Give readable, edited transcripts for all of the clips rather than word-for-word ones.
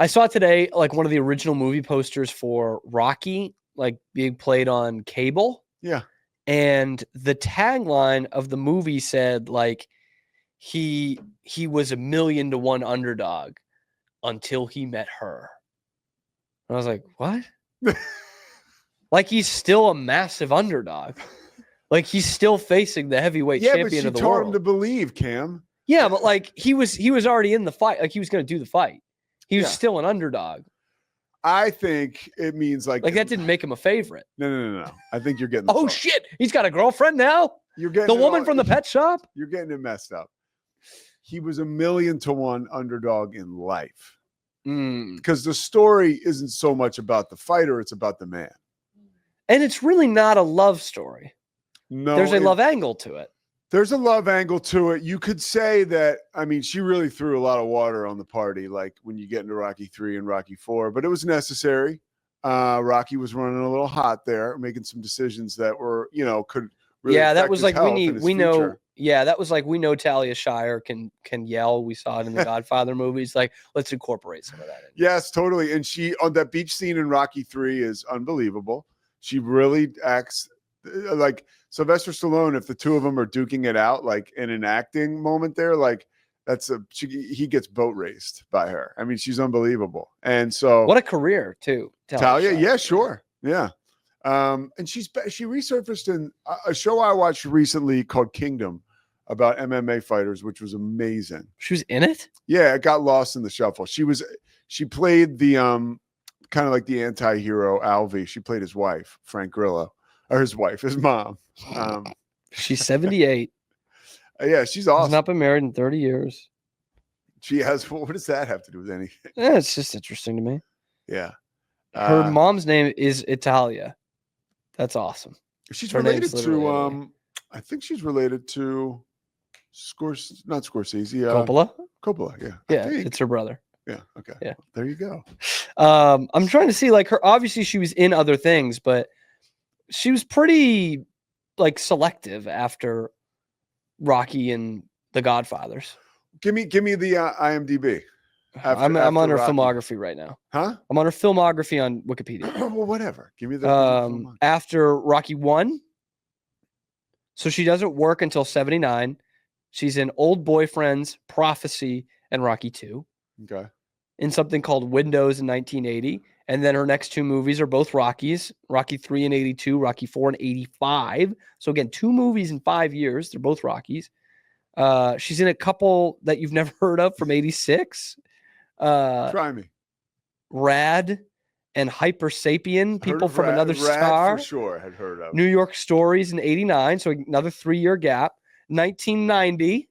I saw today like one of the original movie posters for Rocky, like being played on cable. Yeah. And the tagline of the movie said like he was 1,000,000 to 1 underdog until he met her. And I was like, what? Like he's still a massive underdog. Like he's still facing the heavyweight champion of the world. Yeah, but she taught him to believe, Cam. Yeah, but like he was already in the fight. Like he was going to do the fight. He was still an underdog. I think it means like that didn't make him a favorite. No. I think you're getting. Oh shit! He's got a girlfriend now. You're getting the woman from the pet shop. You're getting it messed up. He was 1,000,000 to 1 underdog in life. Because the story isn't so much about the fighter; it's about the man. And it's really not a love story. No, there's a love angle to it. There's a love angle to it. You could say that, I mean, she really threw a lot of water on the party, like when you get into Rocky 3 and Rocky 4, but it was necessary. Rocky was running a little hot there, making some decisions that were, could really that was like we know. Yeah, that was like we know Talia Shire can yell. We saw it in the Godfather movies. Like, let's incorporate some of that in. Yes, totally. And she on that beach scene in Rocky 3 is unbelievable. She really acts like Sylvester Stallone. If the two of them are duking it out, like in an acting moment there, like he gets boat raced by her. I mean, she's unbelievable. And so what a career too. Talia, yeah, sure. Yeah. And she resurfaced in a show I watched recently called Kingdom about MMA fighters, which was amazing. She was in it? Yeah, it got lost in the shuffle. She played the kind of like the anti-hero Alvy. She played his wife, Frank Grillo, or his mom. She's 78. Yeah, she's awesome. She's not been married in 30 years. She has. What does that have to do with anything? Yeah, it's just interesting to me. Yeah. Her mom's name is Italia. That's awesome. She's related to I think she's related to not Scorsese. Coppola, yeah. Yeah, it's her brother. Yeah. Okay. Yeah. There you go. I'm trying to see like her. Obviously, she was in other things, but she was pretty like selective after Rocky and The Godfathers. Give me the IMDb. I'm on her filmography right now. Huh? I'm on her filmography on Wikipedia. Well, whatever. Give me the after Rocky 1. So she doesn't work until 79. She's in Old Boyfriends, Prophecy, and Rocky 2. Okay. In something called Windows in 1980. And then her next two movies are both Rockies, Rocky 3 in 82, Rocky 4 in 85. So again, 2 movies in 5 years. They're both Rockies. She's in a couple that you've never heard of from 86. Try me. Rad and Hyper Sapien, People from Another Star. For sure, had heard of. New York Stories in 89, so another 3-year gap. 1990,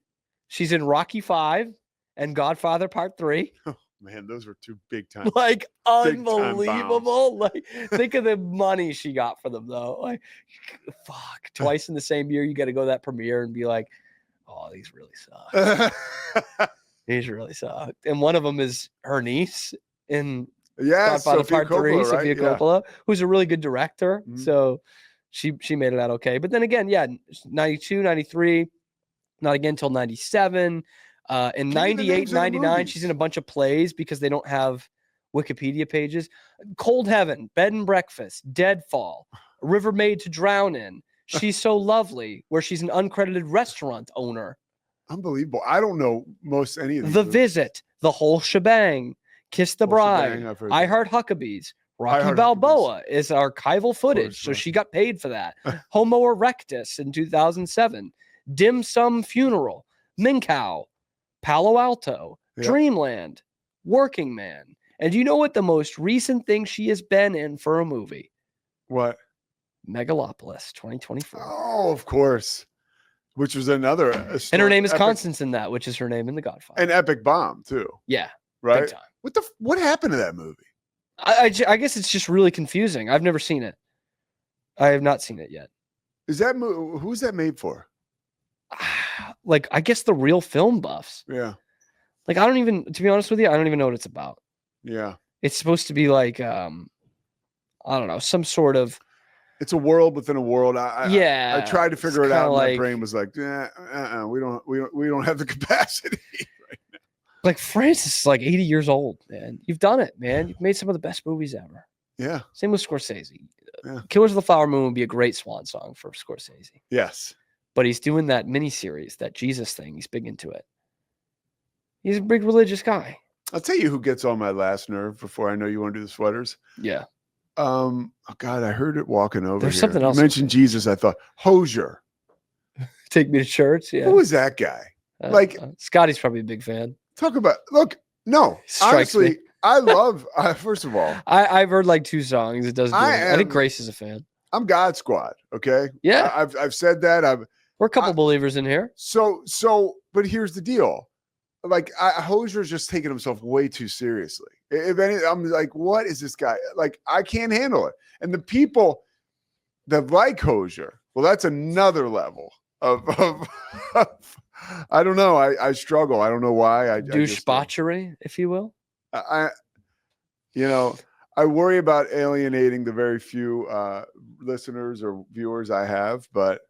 she's in Rocky 5 and Godfather Part 3. Oh, man, those were 2 big time. Like unbelievable. Like think of the money she got for them though. Like fuck, twice in the same year you got to go to that premiere and be like, "Oh, these really suck." These really suck. And one of them is her niece in Godfather Part 3, Sofia Coppola, who's a really good director. Mm-hmm. So she made it out okay. But then again, 92, 93, not again until 97. In 98, 99, she's in a bunch of plays because they don't have Wikipedia pages. Cold Heaven, Bed and Breakfast, Deadfall, River Made to Drown In, She's So Lovely, where she's an uncredited restaurant owner. Unbelievable. I don't know any of these. The Visit, The Whole Shebang, Kiss the Bride, I Heart Huckabees. Rocky Balboa is archival footage, so she got paid for that. Homo Erectus in 2007. Dim Sum Funeral, Minkow, Palo Alto, Dreamland, Working Man. And do you know what the most recent thing she has been in for a movie? What? Megalopolis 2024. Oh, of course. Which was another. And her name is Constance in that, which is her name in The Godfather. An epic bomb, too. Yeah. Right? Big time. What happened to that movie? I guess it's just really confusing. I've never seen it. I have not seen it yet. Who's that made for? Like, I guess the real film buffs. Yeah. Like, to be honest with you, I don't even know what it's about. Yeah. It's supposed to be like, I don't know, some sort of. It's a world within a world. I tried to figure it out. And like, my brain was like, we don't have the capacity right now. Like Francis is like 80 years old, man. You've done it, man. You've made some of the best movies ever. Yeah. Same with Scorsese. Yeah. Killers of the Flower Moon would be a great swan song for Scorsese. Yes. But he's doing that miniseries, that Jesus thing. He's big into it. He's a big religious guy. I'll tell you who gets on my last nerve before I know you want to do the sweaters. Yeah. Oh God, I heard it walking over. There's here. something else. You mentioned Jesus. I thought Hoosier. Take me to church. Yeah. Who is that guy? Like Scotty's probably a big fan. Talk about no. Honestly, I love. First of all, I've heard like 2 songs. It does. I think Grace is a fan. I'm God Squad. Okay. Yeah. I've said that. We're a couple believers in here. So, but here's the deal. Like Hosier's just taking himself way too seriously. If any, I'm like, what is this guy? Like, I can't handle it. And the people that like Hosier, well, that's another level of I don't know. I struggle. I don't know why. Douchebotchery, if you will. I worry about alienating the very few listeners or viewers I have, but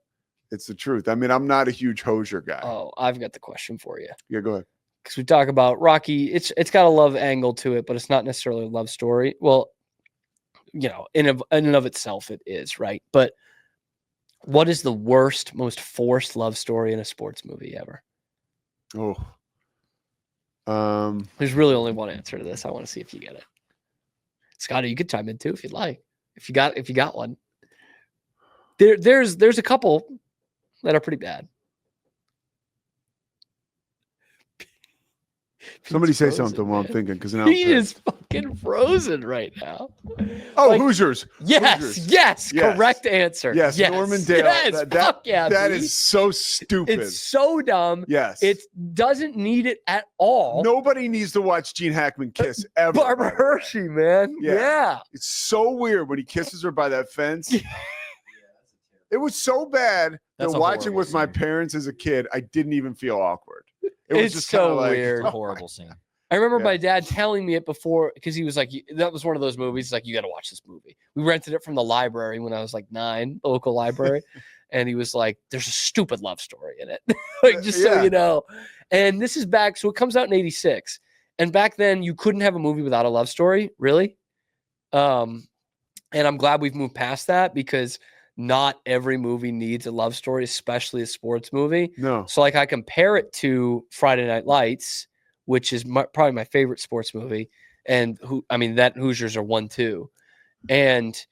it's the truth. I mean, I'm not a huge Hosier guy. Oh, I've got the question for you. Yeah, go ahead. Because we talk about Rocky, it's got a love angle to it, but it's not necessarily a love story. Well, in and of itself, it is, right? But what is the worst, most forced love story in a sports movie ever? Oh, there's really only one answer to this. I want to see if you get it. Scotty, you could chime in too if you'd like. If you got one. There's a couple that are pretty bad. Somebody say something while I'm thinking, because now he is fucking frozen right now. Oh, Hoosiers. Yes, Hoosiers. Yes. Correct answer. Yes, Norman Dale. Yes, fuck yeah. That is so stupid. It's so dumb. Yes. It doesn't need it at all. Nobody needs to watch Gene Hackman kiss ever. Barbara Hershey, man. Yeah. It's so weird when he kisses her by that fence. It was so bad that watching with my parents as a kid, I didn't even feel awkward. It was just so like, weird. Horrible scene. I remember my dad telling me it before, because he was like, that was one of those movies, like, you got to watch this movie. We rented it from the library when I was like 9, the local library. And he was like, there's a stupid love story in it. Like, just so you know. And this is back. So it comes out in 86. And back then you couldn't have a movie without a love story, really. And I'm glad we've moved past that, because not every movie needs a love story, especially a sports movie. No. So like I compare it to Friday Night Lights, which is probably my favorite sports movie. And that Hoosiers are 1-2. And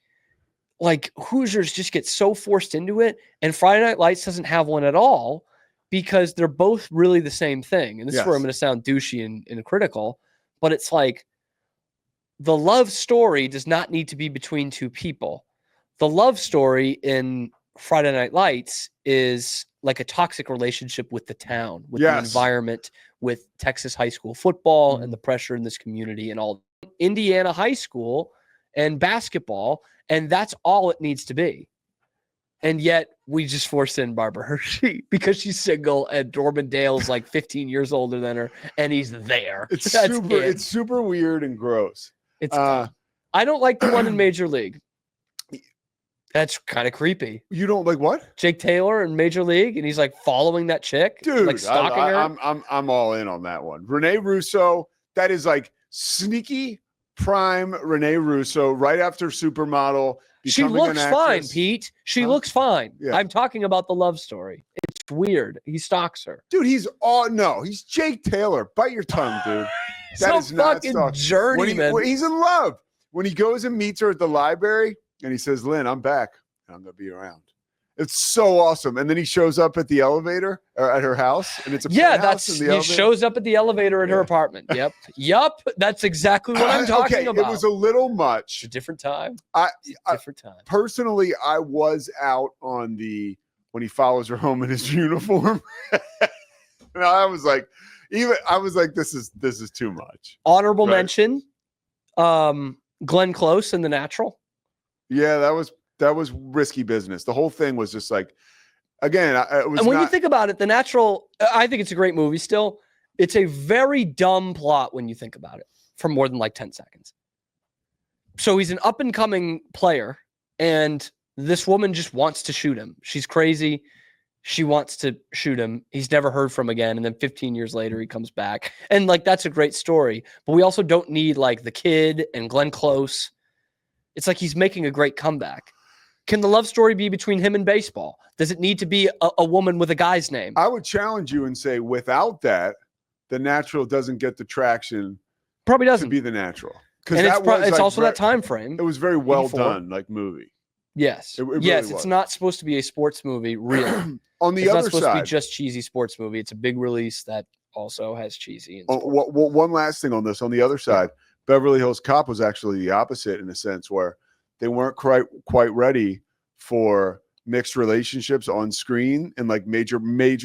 like Hoosiers just get so forced into it. And Friday Night Lights doesn't have one at all, because they're both really the same thing. And this is where I'm going to sound douchey and critical, but it's like the love story does not need to be between 2 people. The love story in Friday Night Lights is like a toxic relationship with the town, with the environment, with Texas high school football and the pressure in this community and all. Indiana high school and basketball, and that's all it needs to be. And yet we just forced in Barbara Hershey because she's single and Norman Dale's like 15 years older than her, and he's there. It's super weird and gross. It's I don't like the one in Major League. That's kind of creepy. You don't like what? Jake Taylor in Major League, and he's like following that chick, dude. Like stalking her. I'm all in on that one. Renee Russo. That is like sneaky prime Renee Russo. Right after Supermodel. She looks fine, Pete. She looks fine. Yeah. I'm talking about the love story. It's weird. He stalks her, dude. He's Jake Taylor. Bite your tongue, dude. That is not fucking journeyman. When he's in love. When he goes and meets her at the library. And he says, Lynn, I'm back. And I'm going to be around. It's so awesome. And then he shows up at the elevator or at her house. And it's a he shows up at the elevator at her apartment. Yep. That's exactly what I'm talking about. It was a little much. It's a different time. Different time. Personally, I was out on when he follows her home in his uniform. And I was like, this is too much. Honorable mention. Glenn Close in The Natural. Yeah, that was risky business. The whole thing was just like, again, and when you think about it, The Natural, I think it's a great movie still. It's a very dumb plot when you think about it for more than like 10 seconds. So he's an up and coming player, and this woman just wants to shoot him. She's crazy. She wants to shoot him. He's never heard from again. And then 15 years later, he comes back. And like, that's a great story. But we also don't need like the kid and Glenn Close. It's like he's making a great comeback. Can the love story be between him and baseball? Does it need to be a woman with a guy's name? I would challenge you and say without that, The Natural doesn't get the traction. Probably doesn't. To be The Natural. And it's also that time frame. It was very well done, like movie. Yes. It really yes, was. It's not supposed to be a sports movie, really. On the it's other not supposed side, to be just cheesy sports movie. It's a big release that also has cheesy. And one last thing on this. On the other side, Beverly Hills Cop was actually the opposite in a sense, where they weren't quite ready for mixed relationships on screen and like major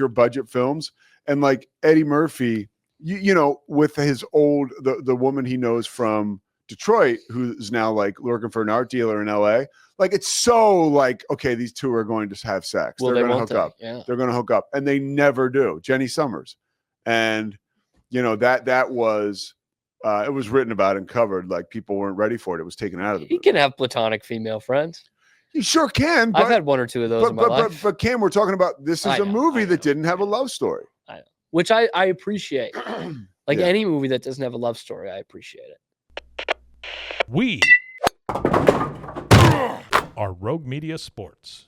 budget films. And like Eddie Murphy, you know, with his the woman he knows from Detroit, who's now like working for an art dealer in LA. Like, it's so like, okay, these two are going to have sex. Well, they're going to hook up. Yeah. They're going to hook up. And they never do. Jenny Summers. And, you know, that was, it was written about and covered. Like, people weren't ready for it. It was taken out of the movie. He can have platonic female friends. You sure can. I've had one or two of those in my life. But Cam, we're talking about, this is a movie that didn't have a love story. I know. Which I appreciate. Like any movie that doesn't have a love story, I appreciate it. We are Rogue Media Sports.